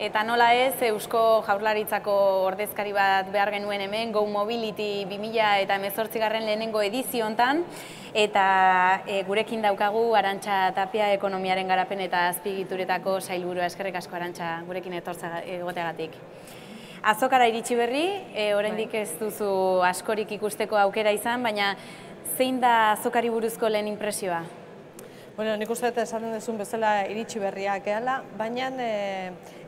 Eta nola ez, Eusko Jaurlaritzako ordezkari bat behar genuen hemen, Go Mobility 2018 lehenengo edizio hontan, eta gurekin daukagu Arantxa Tapia ekonomiaren garapen eta azpiegituretako sailburua. Eskerrik asko, Arantxa, gurekin egoteagatik. Azokara iritsi berri, oraindik ez duzu askorik ikusteko aukera izan, baina zein da azokari buruzko lehen inpresioa? Bueno, nik uste dut esaten duzun bezala iritsi berriak gehala, baina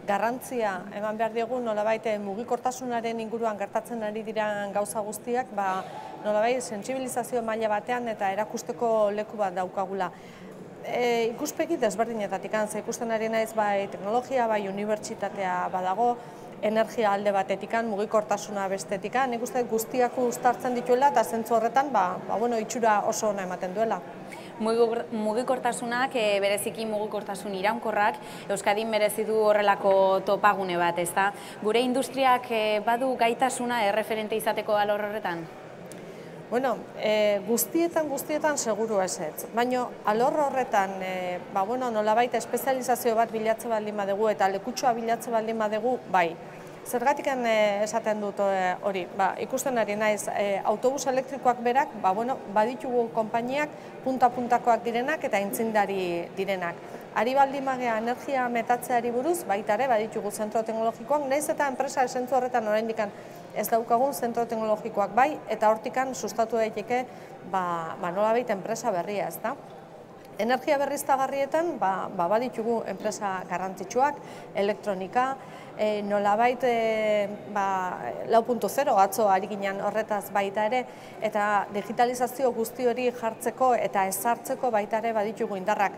garrantzia eman behar diogu nolabait mugikortasunaren inguruan gertatzen ari diren gauza guztiak, nolabait sentsibilizazio maila batean eta erakusteko leku bat daukagula. Ikuspegi desberdinetatik ze ikusten ari naiz bai teknologia, bai unibertsitatea badago, energia alde batetikan, mugikortasuna bestetikan, nik uste guztiak uztartzen dituela eta zentzu horretan itxura oso ona ematen duela. Mugikortasunak, bereziki mugikortasun iraunkorrak, Euskadin merezi du horrelako topagune bat, ezta? Gure industriak badu gaitasuna erreferente izateko alor horretan? Bueno, guztietan seguru ezetz, baina alor horretan nolabait espezializazio bat bilatze baldin badugu eta lekutxoa bilatze baldin badugu, bai. Zergatik esaten dut hori, ikusten ari naiz, autobus elektrikoak berak, baditugu konpainiak punta-puntakoak direnak eta aintzindari direnak. Ari baldin magea energia metatzeari buruz, baita ere baditugu zentro teknologikoak, nahiz eta enpresa esentzu horretan oraindik ez daukagun zentro teknologikoak bai, eta hortikan sustatu daiteke nolabait enpresa berria, ezta? Energia berriztagarrietan baditugu enpresa garrantzitsuak, elektronika, nolabait 4.0 atzo ari ginen horretaz baita ere, eta digitalizazio guzti hori jartzeko eta ezartzeko baita ere baditugu indarrak.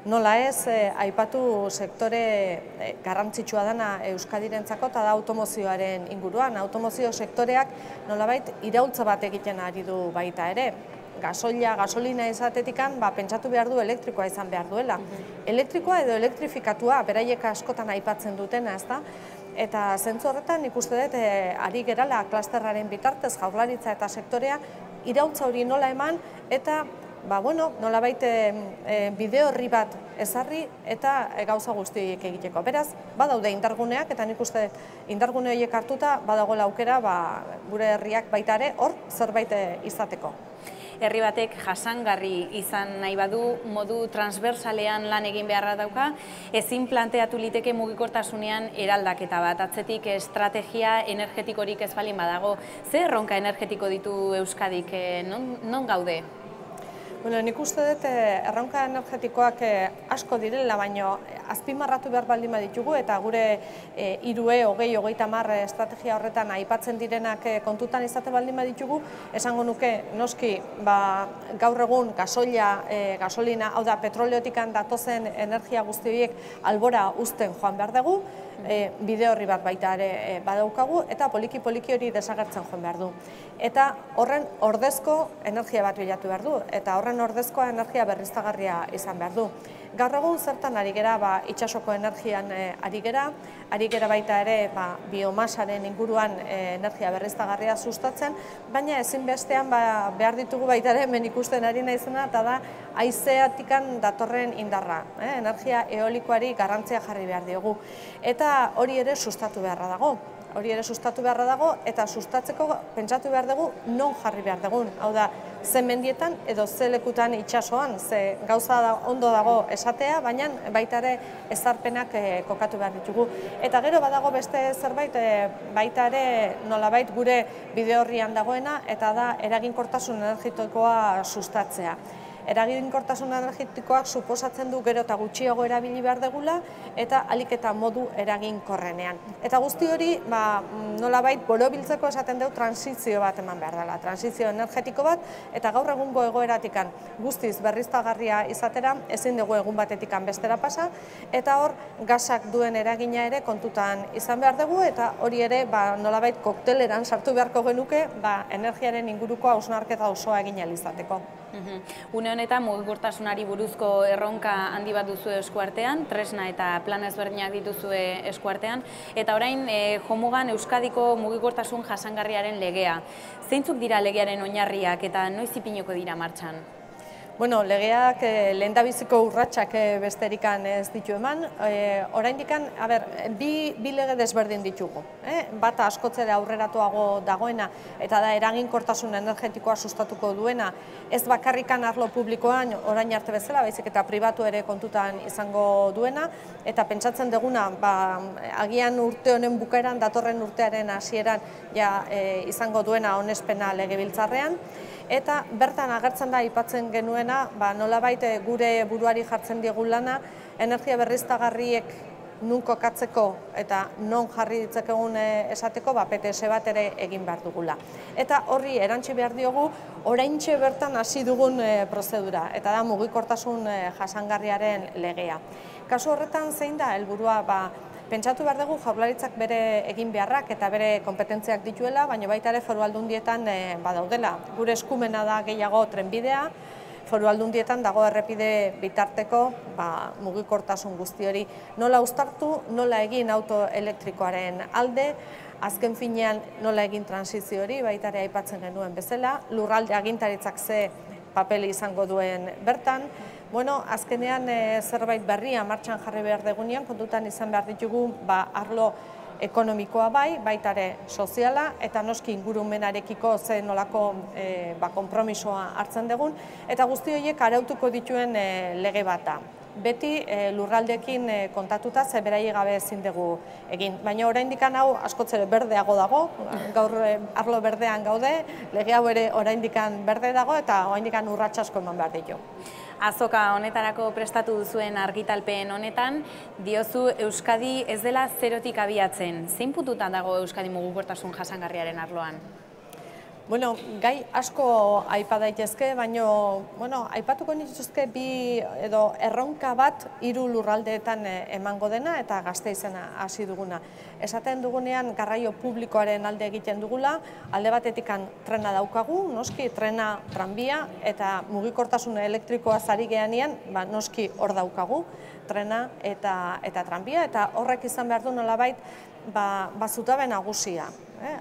Nola ez, aipatu sektore garrantzitsua dena Euskadirentzako eta da automozioaren inguruan. Automozio sektoreak nolabait iraultza bat egiten ari du baita ere. Gasolina izatetikan pentsatu behar du elektrikoa izan behar duela. Elektrikoa edo elektrifikatua, beraiek askotan aipatzen dutena, ezta? Eta zentzu horretan ikuste dut ari gerala klasterraren bitartez Jaurlaritza eta sektorea iraultza hori nola eman eta nolabait bide horri bat ezarri eta gauza guztiek egiteko. Beraz, badaude indarguneak eta nik uste indargune horiek hartuta badagoela aukera gure herriak baita ere hor zerbait izateko. Herri batek jasangarri izan nahi badu, modu transversalean lan egin beharra dauka, ezin planteatu liteke mugikortasunean eraldaketa bat, atzetik estrategia energetikorik ez balin badago. Ze erronka energetiko ditu Euskadik, non gaude? Nik uste dut erronka energetikoak asko direla, baina azpimarratu behar baldin baditugu eta gure 3E2030 estrategia horretan aipatzen direnak kontutan izate baldin baditugu, esango nuke noski gaur egun gasolina, hau da petroleotikan datozen energia guzti horiek albora uzten joan behar dugu, bide horri bat baita ere badaukagu eta poliki-poliki hori desagertzen joan behar du. Eta horren ordezko energia bat bilatu behar du, eta horren ordezkoa energia berriztagarria izan behar du. Gaur egun zertan ari gera, itsasoko energian ari gera baita ere biomasaren inguruan energia berriztagarria sustatzen, baina ezinbestean behar ditugu baita ere hemen ikusten ari naizena eta da haizeatikan datorren indarra, energia eolikoari garrantzia jarri behar diogu. Eta hori ere sustatu beharra dago, eta sustatzeko pentsatu behar dugu non jarri behar dugun. Hau da, ze mendietan edo ze lekutan itsasoan, ze gauza ondo dago esatea, baina baita ere ezarpenak kokatu behar ditugu. Eta gero badago beste zerbait baita ere nolabait gure bide horrian dagoena, eta da eraginkortasun energetikoa sustatzea. Eraginkortasun energetikoak suposatzen du gero eta gutxiago erabili behar degula eta ahalik eta modu eraginkorrenean. Eta guzti hori nolabait borobiltzeko esaten dugu transizio bat eman behar dela, transizio energetiko bat, eta gaur egungo egoeratikan guztiz berriztagarria izatera ezin dugu egun batetikan bestera pasa, eta hor gasak duen eragina ere kontutan izan behar dugu, eta hori ere nolabait kokteleran sartu beharko genuke energiaren inguruko hausnarketa osoa egin ahal izateko. Une honetan mugikortasunari buruzko erronka handi bat duzu eskuartean, tresna eta plan ezberdinak dituzue eskuartean, eta orain jomugan Euskadiko mugikortasun jasangarriaren legea. Zeintzuk dira legearen oinarriak eta noiz ipiniko dira martxan? Bueno, legeak lehendabiziko urratsak besterikan ez ditu eman. Oraindikan, bi lege desberdin ditugu. Bata askoz ere aurreratuago dagoena eta da eraginkortasun energetikoa sustatuko duena, ez bakarrikan arlo publikoan orain arte bezala, baizik eta pribatu ere kontutan izango duena, eta pentsatzen duguna, agian urte honen bukaeran, datorren urtearen hasieran izango duena onespena legebiltzarrean. Eta bertan agertzen da aipatzen genuena, nolabait gure buruari jartzen diegu lana, energia berriztagarriek nun kokatzeko eta non jarri ditzakegun esateko, PTS bat ere egin behar dugula. Eta horri erantsi behar diogu, oraintxe bertan hasi dugun prozedura, eta da mugikortasun jasangarriaren legea. Kasu horretan zein da helburua? Pentsatu behar dugu Jaurlaritzak bere egin beharrak eta bere konpetentziak dituela, baina baita ere foru aldundietan badaudela. Gure eskumena da gehiago trenbidea, foru aldundietan dago errepide bitarteko mugikortasun guzti hori. Nola uztartu, nola egin auto elektrikoaren alde, azken finean nola egin transizio hori, baita ere aipatzen genuen bezala, lurralde agintaritzak ze papel izango duen bertan. Bueno, azkenean zerbait berria martxan jarri behar degunean, kontutan izan behar ditugu arlo ekonomikoa baita ere soziala, eta noski ingurumenarekiko ze nolako konpromisoa hartzen dugun, eta guzti horiek arautuko dituen lege bat da. Beti lurraldeekin kontatuta ze beraiek gabe ezin dugu egin. Baina oraindik hau askoz ere berdeago dago, gaur arlo berdean gaude, lege hau ere oraindik berde dago eta oraindik urrats asko eman behar ditu. Azoka honetarako prestatu duzuen argitalpen honetan, diozu Euskadi ez dela zerotik abiatzen. Zein puntutan dago Euskadi mugikortasun jasangarriaren arloan? Bueno, gai asko aipa daitezke, baina aipatuko nituzke bi edo erronka bat 3 lurraldeetan emango dena eta Gasteizena hasi duguna. Esaten dugunean garraio publikoaren alde egiten dugula, alde batetik trena daukagu, noski trena, tranbia, eta mugikortasun elektrikoa ari geanean, noski hor daukagu, trena eta tranbia, eta horrek izan behar du nolabait zutabe nagusia.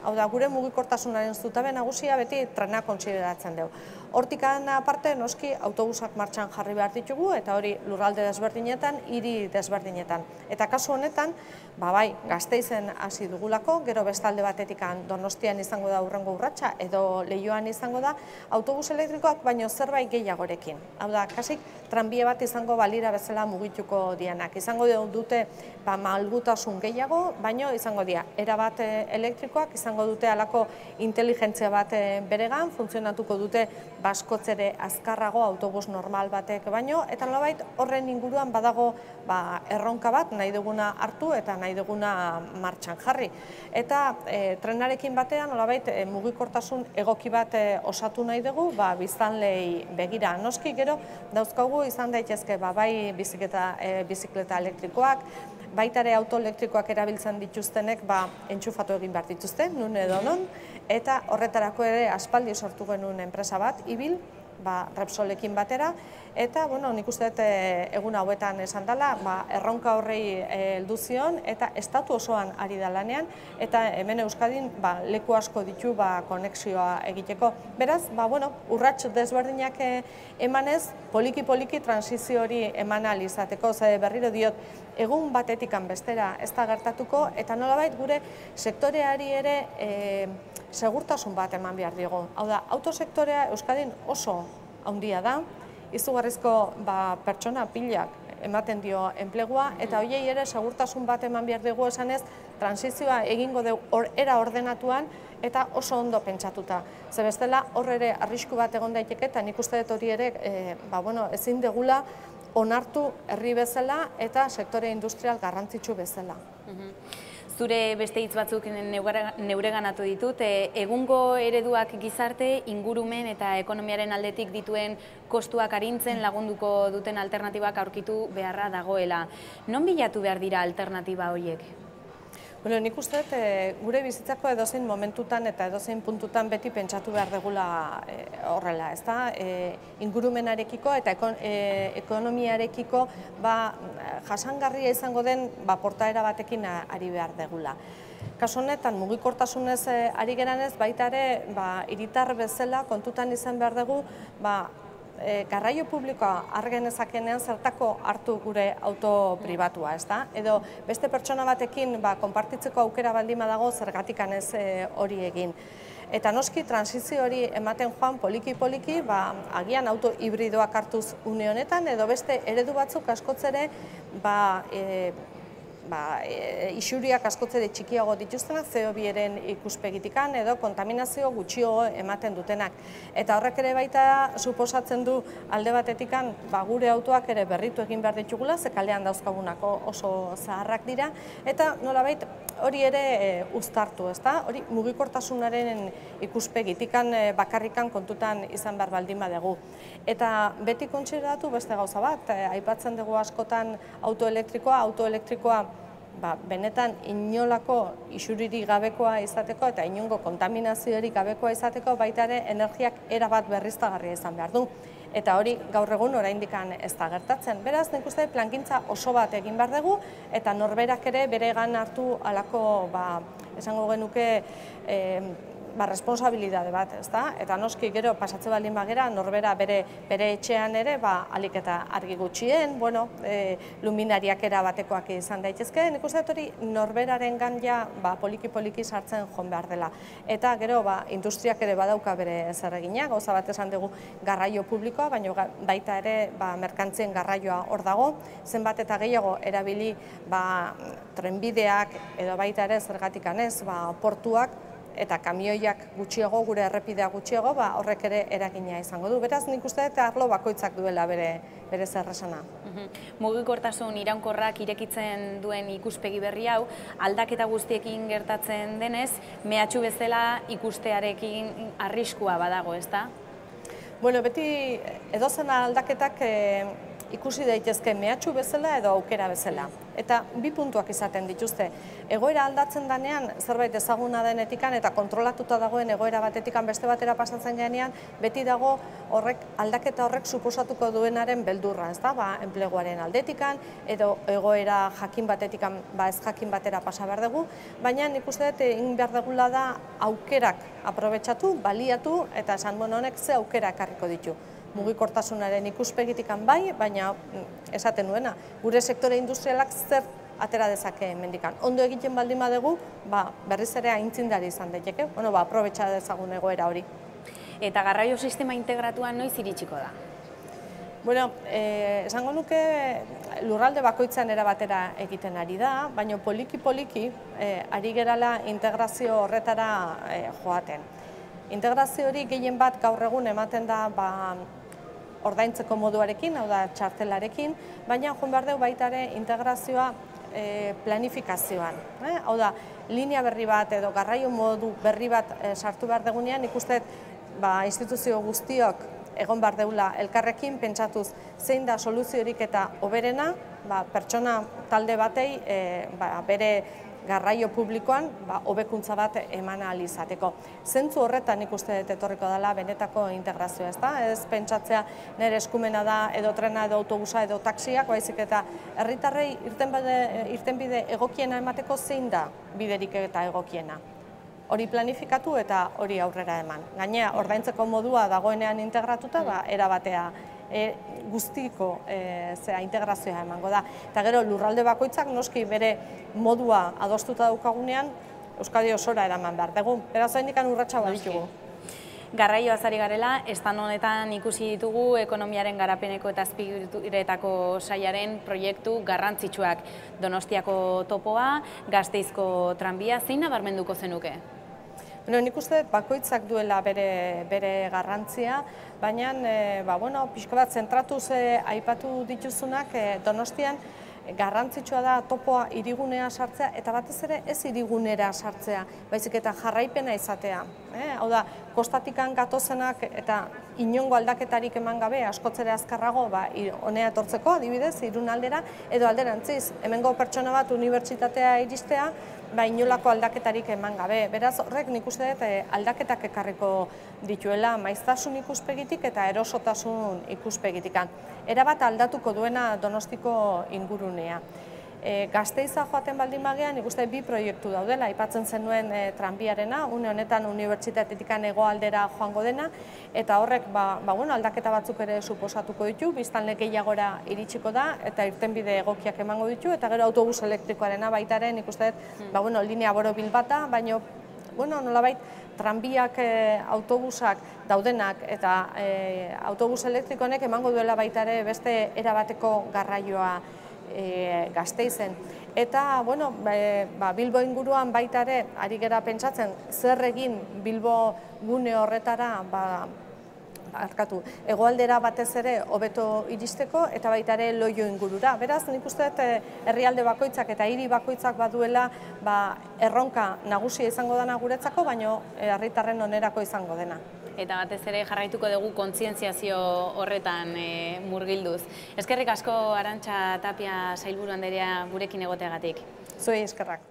Hau da, gure mugikortasunaren zutabe nagusia beti trena kontsideratzen dugu. Hortikan aparte, noski, autobusak martxan jarri behar ditugu, eta hori lurralde desberdinetan, hiri desberdinetan. Eta kasu honetan, Gasteizen hasi dugulako, gero bestalde batetik Donostian izango da hurrengo urratsa, edo Leioan izango da, autobus elektrikoak baino zerbait gehiagorekin. Hau da, kasik, tranbie bat izango balira bezala mugituko dianak. Izango dute malgutasun gehiago, baino izango dira erabat elektrikoak, izango dute halako inteligentzia bat beregan, funtzionatuko dute askoz ere azkarrago autobus normal batek baino, eta nolabait horren inguruan badago erronka bat nahi duguna hartu eta nahi duguna martxan jarri. Eta trenarekin batean nolabait mugikortasun egoki bat osatu nahi dugu biztanleei begira. Noski gero dauzkagu izan daitezke bai bizikleta elektrikoak, baita ere auto elektrikoak erabiltzen dituztenek entxufatu egin behar dituzte, nun edo non, eta horretarako ere aspaldi sortu genuen enpresa bat, Ibil, Repsolekin batera, eta nik uste dut egun hauetan esan dela, erronka horrei heldu zion, eta estatu osoan ari da lanean, eta hemen Euskadin leku asko ditu konexioa egiteko. Beraz, urrats desberdinak emanez, poliki-poliki transizio hori eman ahal izateko, ze berriro diot, egun batetik bestera ez da gertatuko, eta nolabait gure sektoreari ere segurtasun bat eman behar diogu. Hau da, autosektorea Euskadin oso handia da, izugarrizko pertsona pilak ematen dio enplegua, eta horiei ere segurtasun bat eman behar dugu esanez, transizioa egingo dugu era ordenatuan eta oso ondo pentsatuta. Ze bestela hor ere arrisku bat egon daiteke, eta nik uste dut hori ere ezin degula onartu herri bezala eta sektore industrial garrantzitsu bezala. Zure beste hitz batzuk neureganatu ditut, egungo ereduak gizarte, ingurumen eta ekonomiaren aldetik dituen kostuak arintzen lagunduko duten alternatibak aurkitu beharra dagoela. Non bilatu behar dira alternatiba horiek? Nik uste gure bizitzako edozein momentutan eta edozein puntutan beti pentsatu behar degula horrela, ezta? Ingurumenarekiko eta ekonomiarekiko jasangarria izango den portaera batekin ari behar degula. Kasu honetan, mugikortasunez ari geranez, baita ere, hiritar bezala kontutan izan behar dugu, garraio publikoa har genezakenean zertako hartu gure auto pribatua, ezta? Edo beste pertsona batekin konpartitzeko aukera baldin badago zergatikan ez hori egin. Eta noski transizio hori ematen joan poliki-poliki, agian auto hibridoak hartuz une honetan, edo beste eredu batzuk askoz ere isuriak askoz ere txikiago dituztenak, CO2-ren ikuspegitikan edo kontaminazio gutxiago ematen dutenak. Eta horrek ere baita suposatzen du alde batetikan gure autoak ere berritu egin behar ditugula, ze kalean dauzkagunako oso zaharrak dira, eta nolabait hori ere uztartu, ezta? Hori mugikortasunaren ikuspegitikan bakarrikan kontutan izan behar baldin badegu. Eta beti kontsideratu beste gauza bat, aipatzen dugu askotan autoelektrikoa benetan inolako isuririk gabekoa izateko eta inongo kontaminaziorik gabekoa izateko baita ere energiak erabat berriztagarria izan behar du. Eta hori gaur egun oraindik ez da gertatzen. Beraz, nik uste plangintza oso bat egin behar dugu eta norberak ere beregan hartu halako esango genuke responsabilitate bat, ezta? Eta noski gero pasatze baldin bagera norbera bere etxean ere ahalik eta argi gutxien, luminariak erabatekoak izan daitezke, nik uste hori norberarengan ja poliki-poliki sartzen joan behar dela. Eta gero industriak ere badauka bere zerregina, gauza bat esan dugu garraio publikoa, baina baita ere merkantzien garraioa hor dago, zenbat eta gehiago erabili trenbideak edo baita ere zergatikan ez, portuak, eta kamioiak gutxiago, gure errepidea gutxiago, horrek ere eragina izango du. Beraz, nik uste dut arlo bakoitzak duela bere zerresana. Mugikortasun iraunkorrak irekitzen duen ikuspegi berri hau, aldaketa guztiekin gertatzen denez, mehatxu bezala ikustearekin arriskua badago, ezta? Bueno, beti edozen aldaketak ikusi daitezke mehatxu bezala edo aukera bezala. Eta bi puntuak izaten dituzte. Egoera aldatzen danean, zerbait ezaguna denetikan eta kontrolatuta dagoen egoera batetikan beste batera pasatzen ganean, beti dago aldaketa horrek suposatuko duenaren beldurra, ezta? Enpleguaren aldetikan edo egoera jakin batetikan ez jakin batera pasa behar dugu, baina nik uste dut egin behar dugula da aukerak aprobetxatu, baliatu eta esan honek ze aukera ekarriko ditu. Mugikortasunaren ikuspegitikan baina esaten nuena, gure sektore industrialak zer atera dezake mendikan. Ondo egiten baldin badugu, berriz ere aintzindari izan daiteke, aprobetxa dezagun egoera hori. Eta garraio sistema integratuan noiz iritsiko da? Bueno, esango nuke lurralde bakoitzan erabatera egiten ari da, baina poliki-poliki ari gerala integrazio horretara joaten. Integrazio hori gehien bat gaur egun ematen da ordaintzeko moduarekin, hau da txartelarekin, baina joan behar dugu baita ere integrazioa planifikazioan. Hau da, linea berri bat edo garraio modu berri bat sartu behar dugunean, ikusten instituzio guztiok egon behar deula elkarrekin, pentsatuz zein da soluziorik eta hoberena, pertsona talde batei bere garraio publikoan hobekuntza bat eman ahal izateko. Zentzu horretan ikuste dut etorriko dela benetako integrazioa, ezta? Ez pentsatzea nire eskumena da edo trena edo autobusa edo taksiak, baizik eta herritarrei irtenbide egokiena emateko zein da biderik eta egokiena. Hori planifikatu eta hori aurrera eman. Gainera, ordaintzeko modua dagoenean integratuta, erabatea guztiko integrazioa emango da. Eta gero, lurralde bakoitzak noski bere modua adostuta daukagunean, Euskadi osora eraman behar. Beraz, haindikan urratsa baditugu. Garraioaz ari garela, estan honetan ikusi ditugu ekonomiaren garapeneko eta azpiegituretako sailaren proiektu garrantzitsuak. Donostiako topoa, Gasteizko tranbia, zein nabarmenduko zenuke? Nik uste bakoitzak duela bere garrantzia, baina pixka bat zentratuz aipatu dituzunak Donostian garrantzitsua da topoa hirigunea sartzea eta batez ere ez hirigunera sartzea, baizik eta jarraipena izatea. Hau da, kostatikan gatozenak eta inongo aldaketarik eman gabe askotzere azkarrago honea etortzeko, adibidez, Irunaldera, edo alderantziz, hemengo pertsona bat unibertsitatea iristea, inolako aldaketarik eman gabe. Beraz, horrek nik uste dut aldaketak ekarriko dituela maiztasun ikuspegitik eta erosotasun ikuspegitikan. Erabat aldatuko duena Donostiko ingurunea. Gasteiza joaten baldin bagean, nik uste bi proiektu daudela, aipatzen zenuen tranbiarena, une honetan unibertsitatetik hegoaldera joango dena, eta horrek aldaketa batzuk ere suposatuko ditu, biztanle gehiagora iritsiko da, eta irtenbide egokiak emango ditu, eta gero autobus elektrikoarena baitaren, nik uste linea borobil bata, baina nolabait tranbiak, autobusak daudenak eta autobus elektrikonek emango duela baitare beste erabateko garraioa Gasteizen. Eta, Bilbo inguruan baitare ari gera pentsatzen zer egin Bilbo gune horretara, hegoaldera batez ere hobeto iristeko eta baita ere Loio ingurura. Beraz, nik uste herrialde bakoitzak eta hiri bakoitzak baduela erronka nagusia izango dena guretzako, baino herritarren onerako izango dena. Eta batez ere jarraituko dugu kontzientziazio horretan murgilduz. Eskerrik asko Arantxa Tapia sailburu anderea gurekin egoteagatik. Zuei eskerrak.